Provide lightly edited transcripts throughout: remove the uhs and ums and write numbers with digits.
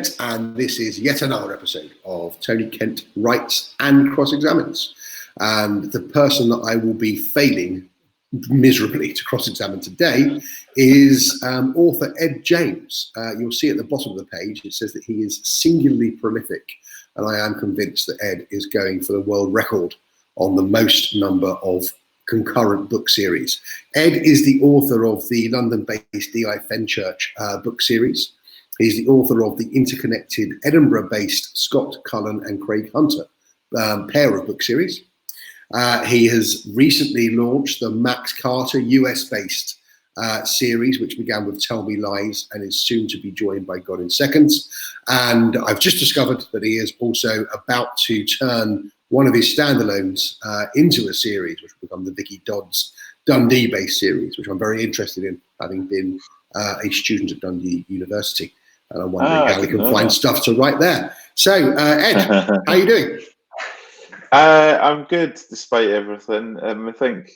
Kent, and this is yet another episode of Tony Kent Writes and Cross-Examines. And the person that I will be failing miserably to cross-examine today is author Ed James. You'll see at the bottom of the page, it says that he is singularly prolific, and I am convinced that Ed is going for the world record on the most number of concurrent book series. Ed is the author of the London-based D.I. Fenchurch book series. He's the author of the interconnected Edinburgh-based Scott Cullen and Craig Hunter pair of book series. He has recently launched the Max Carter US-based series, which began with Tell Me Lies and is soon to be joined by God in Seconds. And I've just discovered that he is also about to turn one of his standalones into a series, which will become the Vicky Dodds Dundee-based series, which I'm very interested in, having been a student at Dundee University. And I'm wondering how we can find stuff to write there. So, Ed, how are you doing? I'm good, despite everything. I think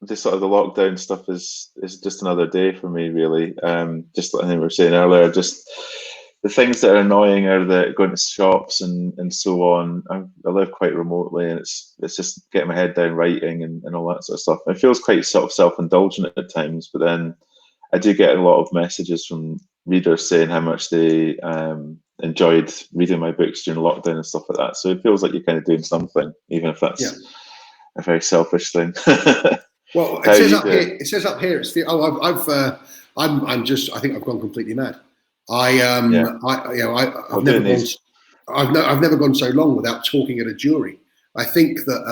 the sort of the lockdown stuff is just another day for me, really. Just like I think we were saying earlier, just the things that are annoying are the going to shops and so on. I live quite remotely, and it's just getting my head down writing and all that sort of stuff. It feels quite sort of self-indulgent at times, but then I do get a lot of messages from readers saying how much they enjoyed reading my books during lockdown and stuff like that. So it feels like you're kind of doing something, even if that's a very selfish thing. Well, it says up here. It says up here. It's the I'm just. I think I've gone completely mad. I've never gone so long without talking at a jury. I think that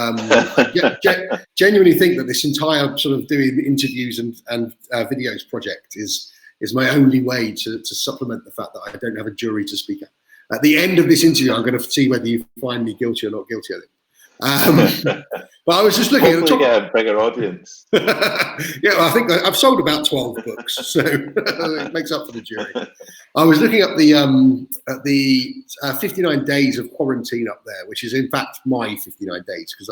I genuinely think that this entire sort of doing interviews and videos project is my only way to supplement the fact that I don't have a jury to speak at. At the end of this interview, I'm going to see whether you find me guilty or not guilty, I think. But I was just looking at the top. Get a bigger audience. I think I've sold about 12 books, so it makes up for the jury. I was looking at the 59 days of quarantine up there, which is in fact my 59 days, because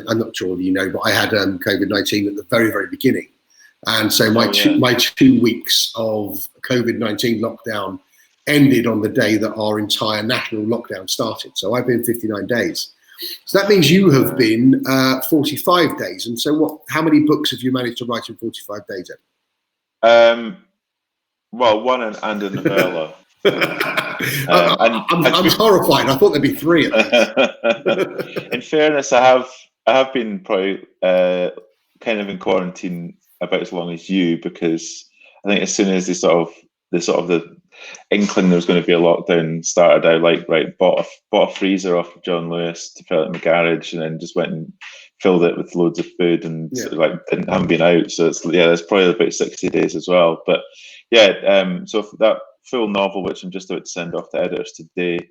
I'm not sure if you know, but I had COVID-19 at the very, very beginning. And so my 2 weeks of COVID-19 lockdown ended on the day that our entire national lockdown started. So I've been 59 days. So that means you have been 45 days. And so how many books have you managed to write in 45 days, Ed? Well, one and a novella. I'm horrified. I thought there'd be three of those. In fairness, I have been probably kind of in quarantine about as long as you, because I think as soon as the inkling there was going to be a lockdown started, I bought a freezer off of John Lewis to fill it in my garage, and then just went and filled it with loads of food, and haven't been out. So it's probably about 60 days as well. But so for that full novel, which I'm just about to send off to editors today,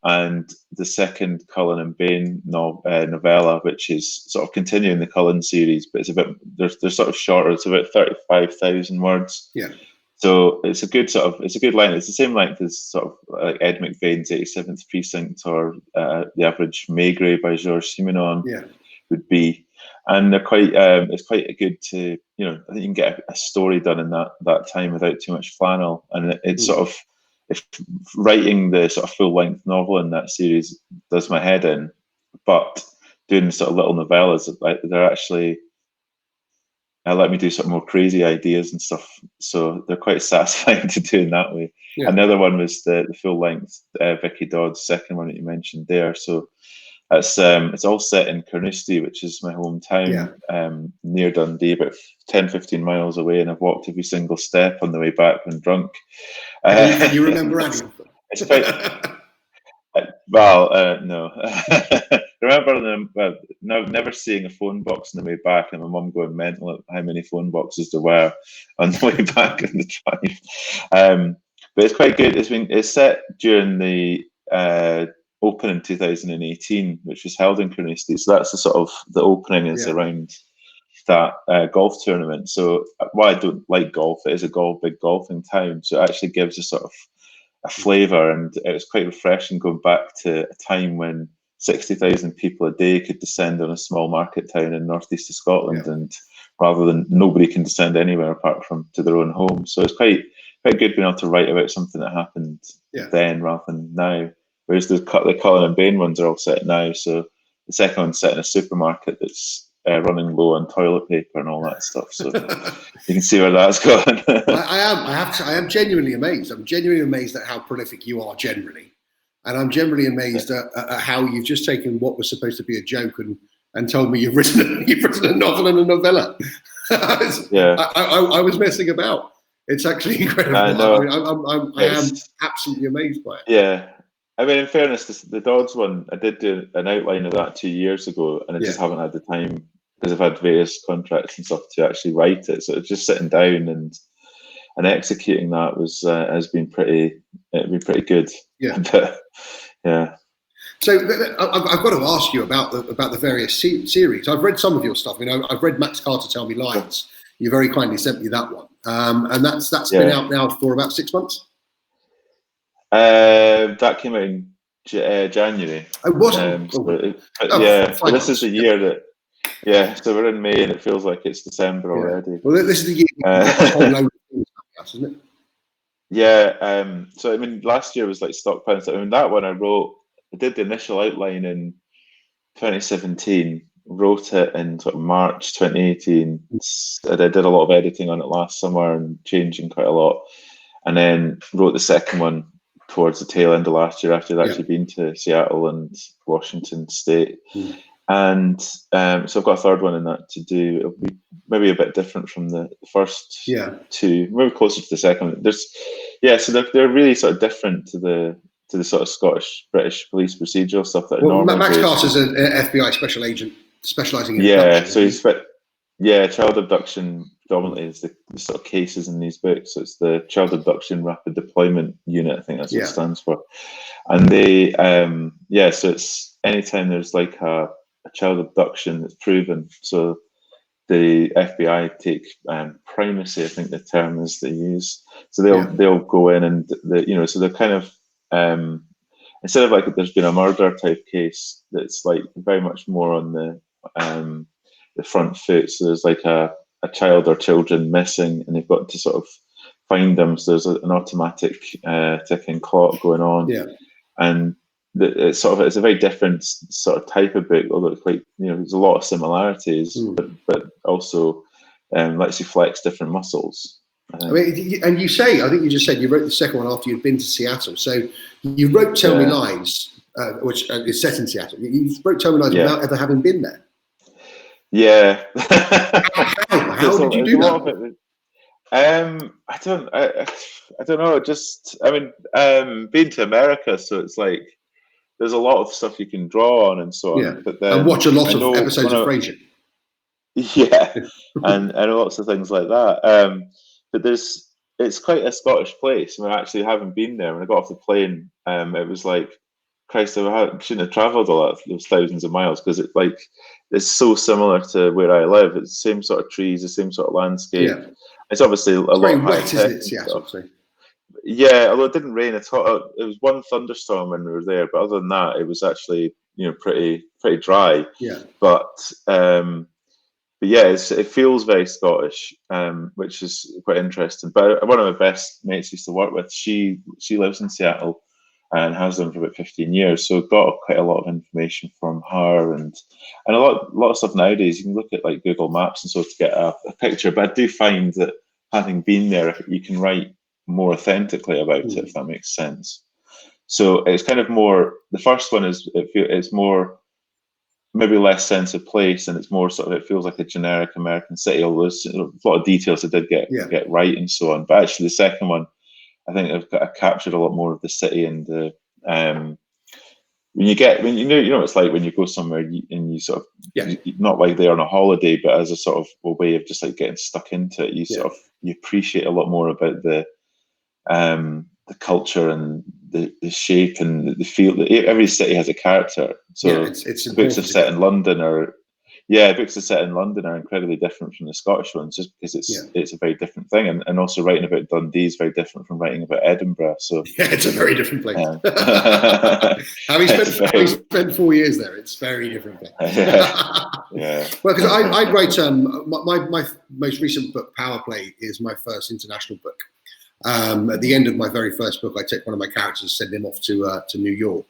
and the second Cullen and Bain novella, which is sort of continuing the Cullen series, but it's a bit they're sort of shorter. It's about 35,000 words. Yeah. So it's a good line. It's the same length as sort of like Ed McVeighn's 87th Precinct or The Average Maigret by Georges Simenon would be. And they're quite. It's quite good to I think you can get a story done in that time without too much flannel. And it's sort of, if writing the sort of full length novel in that series does my head in, but doing sort of little novellas, they're actually. Let me do some more crazy ideas and stuff, so they're quite satisfying to do in that way. Another one was the full length Vicky Dodds second one that you mentioned there. So that's it's all set in Carnoustie, which is my hometown, near Dundee, about 10-15 miles away, and I've walked every single step on the way back when drunk. Can you remember any of them? It's quite. No. Remember them? Never seeing a phone box on the way back, and my mum going mental at how many phone boxes there were on the way back in the drive. But it's quite good. It's set during the Open in 2018, which was held in Carnoustie. So that's the opening is around that golf tournament. So while I don't like golf, it is a big golfing town. So it actually gives a sort of a flavour, and it was quite refreshing going back to a time when 60,000 people a day could descend on a small market town in northeast of Scotland, and rather than nobody can descend anywhere apart from to their own home. So it's quite quite good being able to write about something that happened then rather than now. Whereas the Cullen and Bain ones are all set now. So the second one's set in a supermarket that's running low on toilet paper and all that stuff. So you can see where that's gone. I am genuinely amazed. I'm genuinely amazed at how prolific you are generally. And I'm generally amazed at how you've just taken what was supposed to be a joke and told me you've written a novel and a novella. I was messing about. It's actually incredible. I am absolutely amazed by it. Yeah. I mean, in fairness, the Dodds one, I did do an outline of that 2 years ago, and I just haven't had the time because I've had various contracts and stuff to actually write it. So it's just sitting down and executing that has been pretty good. Yeah. But, yeah. So I've got to ask you about the various series. I've read some of your stuff. I've read Max Carter Tell Me Lies. You very kindly sent me that one, and that's been out now for about 6 months. That came out in January. Oh, was it? This is the year that. Yeah, so we're in May and it feels like it's December already. Well, this is the year, isn't it? Yeah. So I mean, last year was like stockpiling. I mean, that one I did the initial outline in 2017. Wrote it in sort of March 2018. I did a lot of editing on it last summer and changing quite a lot, and then wrote the second one towards the tail end of last year after I'd actually been to Seattle and Washington State. And so I've got a third one in that to do. It'll be maybe a bit different from the first two, maybe closer to the second one. So they're really sort of different to the sort of Scottish British police procedural stuff that normally. Max Carter's an FBI special agent specialising in abduction. So he's child abduction predominantly is the sort of cases in these books. So it's the Child Abduction Rapid Deployment Unit, I think that's what it stands for. And they so it's anytime there's like a child abduction that's proven, so the FBI take primacy, I think the term is they use. So they'll go in and so they're kind of instead of like there's been a murder type case that's like very much more on the front foot. So there's like a child or children missing, and they've got to sort of find them. So there's an automatic ticking clock going on, and it's a very different sort of type of book, although it's like, there's a lot of similarities, but also lets you flex different muscles. I mean, and you say, I think you just said you wrote the second one after you'd been to Seattle. So you wrote Tell Me Lies, which is set in Seattle. You wrote Tell Me Lies without ever having been there. Yeah. How did you do that? I don't know. Just, I mean, being to America, so it's like there's a lot of stuff you can draw on and so on. Yeah. But then and watch a lot of episodes of Frasier. Yeah, and lots of things like that. But it's quite a Scottish place. I mean, actually, having been there, when I got off the plane, it was like, Christ, I shouldn't have travelled all those thousands of miles, because it's so similar to where I live. It's the same sort of trees, the same sort of landscape. Yeah. It's obviously a lot very wet, isn't it, Seattle? Yeah, although it didn't rain at all. It was one thunderstorm when we were there, but other than that, it was actually pretty dry. Yeah. But yeah, it feels very Scottish, which is quite interesting. But one of my best mates I used to work with, she lives in Seattle and has done for about 15 years. So got quite a lot of information from her, and a lot of stuff nowadays. You can look at like Google Maps and so to get a picture. But I do find that having been there, you can write more authentically about it, if that makes sense. So it's kind of more. The first one it's more. Maybe less sense of place, and it's more sort of, it feels like a generic American city, although there's a lot of details I did get right and so on. But actually the second one, I think I captured a lot more of the city, and the when you know it's like when you go somewhere and you sort of not like they're on a holiday, but as a sort of a way of just like getting stuck into it, you sort of you appreciate a lot more about the culture and the shape and the feel. Every city has a character. So it's books are set in London books are set in London are incredibly different from the Scottish ones, just because it's a very different thing. And also writing about Dundee is very different from writing about Edinburgh. So it's a very different place. Having spent 4 years there, it's a very different thing. Yeah. Well, because I write my most recent book, Power Play, is my first international book. At the end of my very first book, I take one of my characters and send him off to New York.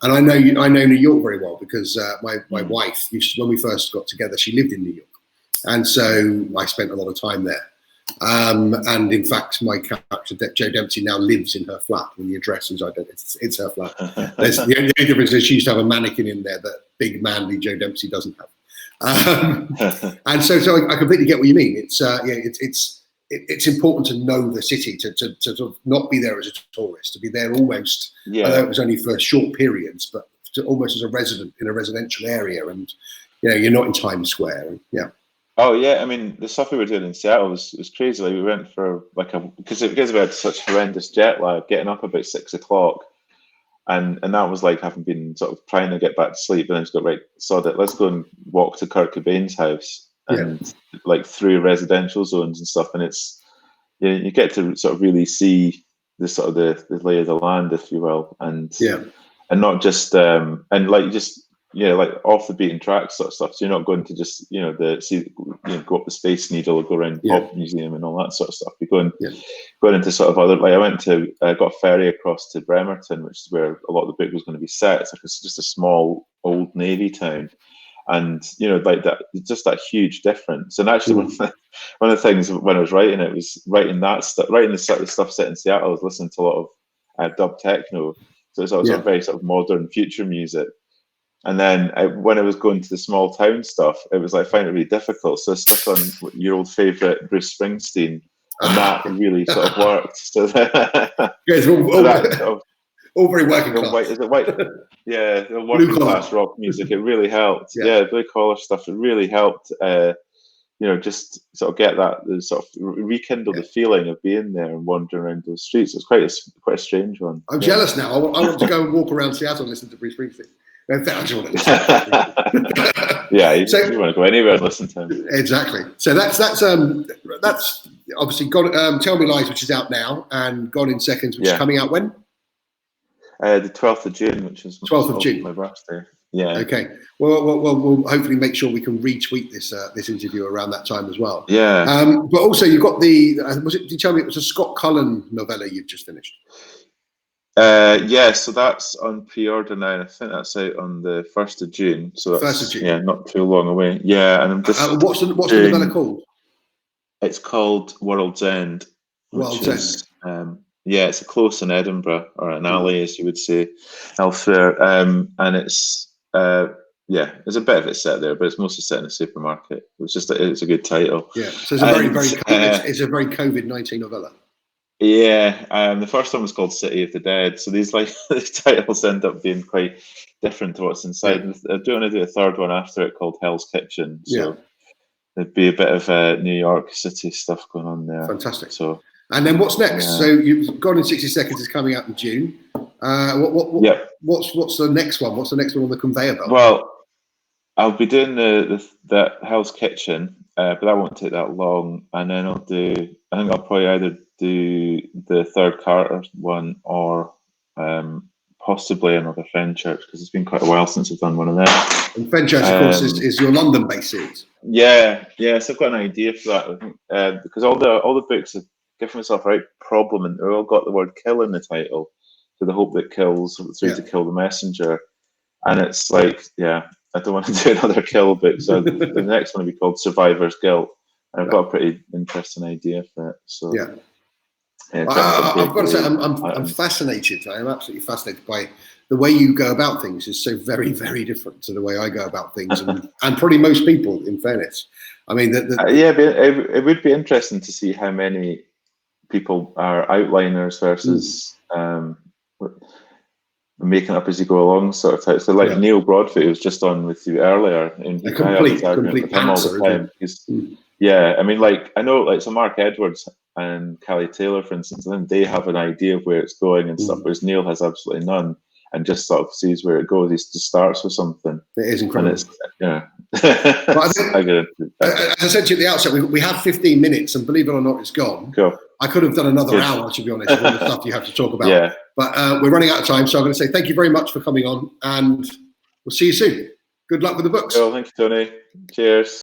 And I know New York very well because my wife, when we first got together, she lived in New York. And so I spent a lot of time there. And in fact, my character, Joe Dempsey, now lives in her flat. And the address is, it's her flat. The only difference is she used to have a mannequin in there that big, manly Joe Dempsey doesn't have. And so I completely get what you mean. It's important to know the city, to sort of not be there as a tourist, to be there almost, although it was only for short periods, but almost as a resident in a residential area. And, you're not in Times Square. Yeah. Oh yeah, I mean the stuff we were doing in Seattle was crazy. Like we went for because we had such horrendous jet lag, getting up about 6 o'clock, and that was like having been sort of trying to get back to sleep, and then just got right, sod it, let's go and walk to Kurt Cobain's house, and like through residential zones and stuff, and it's you get to sort of really see the sort of the lay of the land, if you will, and not just and like just. Like off the beaten track sort of stuff. So you're not going to just, go up the Space Needle or go around Pop Museum and all that sort of stuff. You're going into sort of other, like I went to, got a ferry across to Bremerton, which is where a lot of the book was going to be set. It's just a small old Navy town. And, like that, just that huge difference. And actually one of the things when I was writing it was writing the stuff set in Seattle, I was listening to a lot of dub techno. So it's also very sort of modern future music. And then when I was going to the small town stuff, it was like, I find it really difficult. So I stuck on your old favourite Bruce Springsteen, and that really sort of worked. So all very working class. Is it white? Yeah, the working class rock music. It really helped. Yeah, blue collar stuff. It really helped. Just sort of get that sort of rekindle the feeling of being there and wandering around those streets. It's quite a strange one. I'm jealous now. I want to go and walk around Seattle and listen to Bruce Springsteen. You want to go anywhere and listen to him. Exactly. So that's obviously Gone. Tell Me Lies, which is out now, and Gone in Seconds, which is coming out when? The 12th of June, which is 12th of June, my birthday. Yeah. Okay. Well, we'll hopefully make sure we can retweet this interview around that time as well. Yeah. But also you've got did you tell me it was a Scott Cullen novella you've just finished? So that's on pre-order now. I think that's out on the 1st of June. So that's 1st of June. Yeah, not too long away. Yeah, and I'm just what's the novella called? It's called World's End. World's End. It's a close in Edinburgh, or an alley, as you would say, elsewhere. And it's there's a bit of it set there, but it's mostly set in a supermarket. It's a good title. Yeah, so it's a very COVID-19 novella. Yeah, the first one was called City of the Dead. So these titles end up being quite different to what's inside. I do want to do a third one after it called Hell's Kitchen. So there'd be a bit of New York City stuff going on there. Fantastic. So, and then what's next? So you've Gone in 60 Seconds is coming out in June. What's the next one? What's the next one on the conveyor belt? Well, I'll be doing the Hell's Kitchen, but that won't take that long. And then I think I'll probably either do the third Carter one or possibly another Fenchurch, because it's been quite a while since I've done one of them. And Fenchurch, of course, is your London-based series. Yeah. So I've got an idea for that. I think, because all the books have given myself a right problem, and they've all got the word "kill" in the title. So the hope that kills through to kill the messenger, and it's like, I don't want to do another kill book. So the next one will be called Survivor's Guilt. And I've got a pretty interesting idea for it. So I've got to say, I'm fascinated. I am absolutely fascinated by the way you go about things. Is so very, very different to the way I go about things, and probably most people. In fairness, I mean, it would be interesting to see how many people are outliners versus making up as you go along, sort of type. So, like Neil Broadfoot, who was just on with you earlier, and a complete pantser, I mean, like I know, so Mark Edwards and Callie Taylor, for instance, I think they have an idea of where it's going and stuff, whereas Neil has absolutely none, and just sort of sees where it goes. He just starts with something. It is incredible. But I think, as I said to you at the outset, we have 15 minutes, and believe it or not, it's gone. Cool. I could have done another hour, to be honest, with all the stuff you have to talk about. But we're running out of time, so I'm going to say thank you very much for coming on, and we'll see you soon. Good luck with the books. Cool. Thank you, Tony. Cheers.